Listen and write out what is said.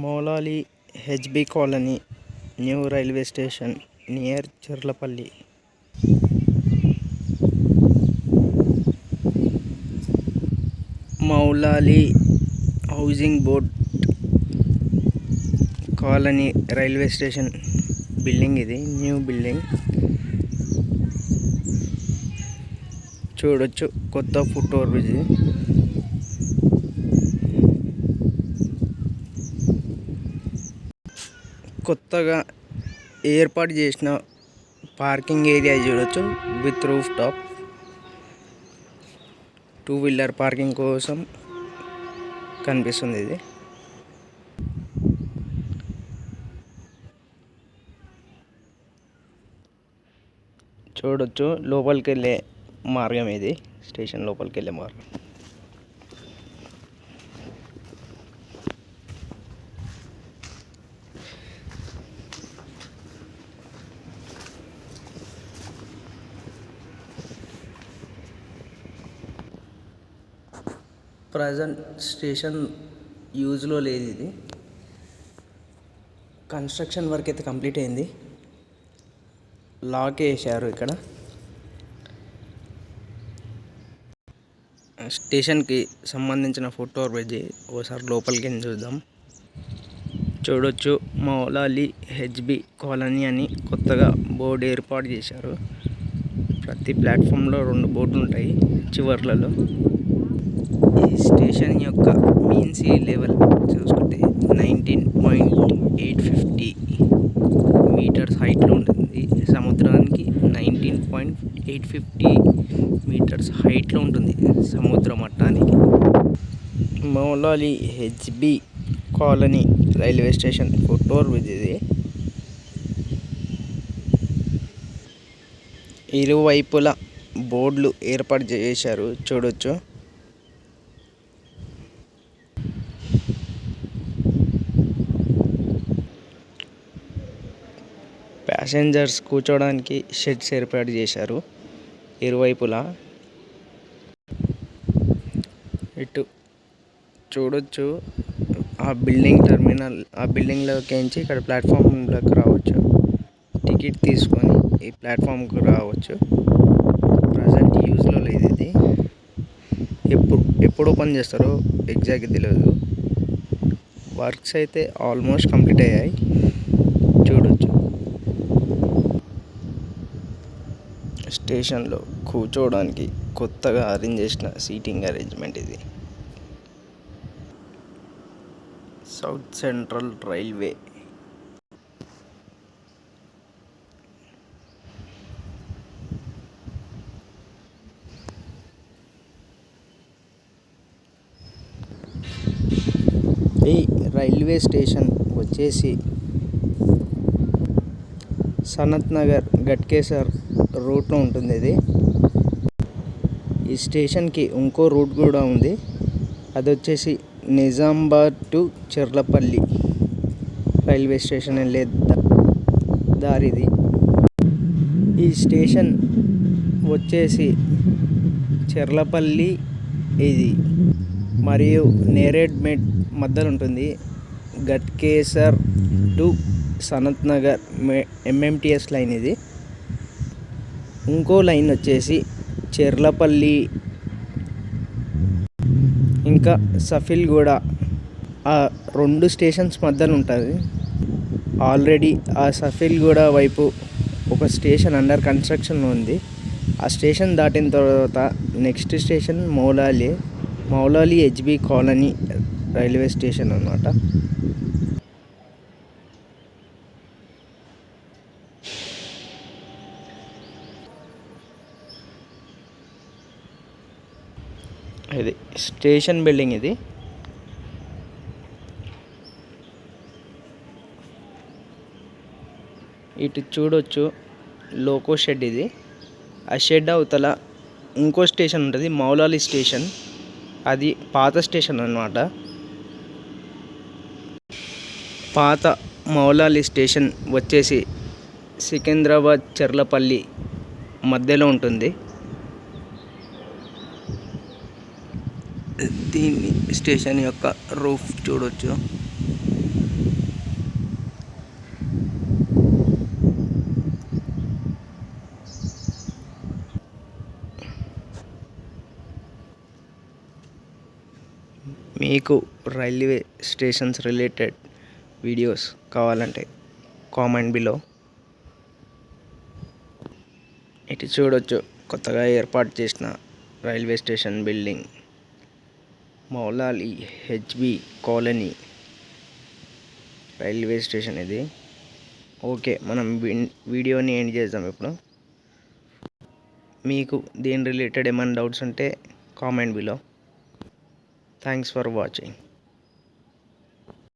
Moula Ali HB colony, new railway station near Cherlapalli. Moula Ali housing board colony railway station building ఇది, new building చూడొచ్చు. కొత్త foot over bridge, కొత్తగా ఏర్పాటు చేసిన పార్కింగ్ ఏరియా చూడొచ్చు. With roof top 2 wheeler parking కోసం కనిపిస్తుంది. ఇది చూడొచ్చు. లోపలికి వెళ్ళే మార్గం ఇది, స్టేషన్ లోపలికి వెళ్ళే మార్గం. ప్రజెంట్ స్టేషన్ యూజ్లో లేదు. ఇది కన్స్ట్రక్షన్ వర్క్ అయితే కంప్లీట్ అయింది. లాక్ వేసారు. ఇక్కడ స్టేషన్కి సంబంధించిన ఫుట్ ఓవర్ బ్రిడ్జ్ ఒకసారి లోపలికి చూద్దాం. చూడొచ్చు. మౌలాలి హెచ్బి కాలనీ అని కొత్తగా బోర్డు ఏర్పాటు చేశారు. ప్రతి ప్లాట్ఫామ్లో 2 బోర్డులు ఉంటాయి చివర్లలో. ఈ స్టేషన్ యొక్క మీన్ సీ లెవెల్ చూసుకుంటే 19.850 మీటర్స్ హైట్లో ఉంటుంది. సముద్రానికి 19.850 మీటర్స్ హైట్లో ఉంటుంది సముద్ర మట్టానికి. Moula Ali HB colony railway station foot over bridge ఇది. ఇరువైపులా బోర్డులు ఏర్పాటు చేశారు. చూడొచ్చు. ప్యాసింజర్స్ కూర్చోవడానికి షెడ్స్ ఏర్పాటు చేశారు ఇరువైపులా. ఇటు చూడొచ్చు. ఆ బిల్డింగ్ టర్మినల్, ఆ బిల్డింగ్లోకి ఇక్కడ ప్లాట్ఫామ్లోకి రావచ్చు. టికెట్ తీసుకొని ఈ ప్లాట్ఫామ్కి రావచ్చు. ప్రజెంట్ యూజ్లో లేదు ఇది. ఎప్పుడు ఓపెన్ చేస్తారో ఎగ్జాక్ట్గా తెలియదు. వర్క్స్ అయితే ఆల్మోస్ట్ కంప్లీట్ అయ్యాయి. చూడొచ్చు. స్టేషన్లో కూర్చోవడానికి కొత్తగా అరేంజ్ చేసిన సీటింగ్ అరేంజ్మెంట్ ఇది. South central railway. ఈ రైల్వే స్టేషన్ వచ్చేసి సనత్ నగర్ గట్కేసర్ రూట్లో ఉంటుంది. ఇది ఈ స్టేషన్కి ఇంకో రూట్ కూడా ఉంది. అది వచ్చేసి Nizamabad to Cherlapally railway station వెళ్ళే దారిది. ఈ స్టేషన్ వచ్చేసి చెర్లపల్లి ఇది మరియు నేరేడ్మెట్ మధ్యలో ఉంటుంది. Ghatkesar to Sanath Nagar MMTS line ఇది. ఇంకో లైన్ వచ్చేసి చెర్లపల్లి ఇంకా సఫిల్గూడ, ఆ 2 స్టేషన్స్ మధ్యలో ఉంటుంది. ఆల్రెడీ ఆ సఫిల్గూడ వైపు ఒక స్టేషన్ అండర్ కన్స్ట్రక్షన్లో ఉంది. ఆ స్టేషన్ దాటిన తర్వాత next station Moula Ali HB colony railway station అన్నమాట. ఇది స్టేషన్ బిల్డింగ్ ఇది. ఇటు చూడొచ్చు. లోకో షెడ్ ఇది. ఆ షెడ్ అవతల ఇంకో స్టేషన్ ఉంటుంది, మౌలాలి స్టేషన్. అది పాత స్టేషన్ అన్నమాట. పాత మౌలాలి స్టేషన్ వచ్చేసి సికింద్రాబాద్ చెర్లపల్లి మధ్యలో ఉంటుంది. దీని స్టేషన్ యొక్క రూఫ్ చూడొచ్చు. మీకు రైల్వే స్టేషన్స్ రిలేటెడ్ వీడియోస్ కావాలంటే కామెంట్ బిలో. ఇటు చూడొచ్చు, కొత్తగా ఏర్పాటు చేసిన railway station building Moula Ali HB colony railway station ఇది. ఓకే, మనం వీడియోని ఎండ్ చేద్దాం ఇప్పుడు. మీకు దీని రిలేటెడ్ ఏమైనా డౌట్స్ ఉంటే comment below. Thanks for watching.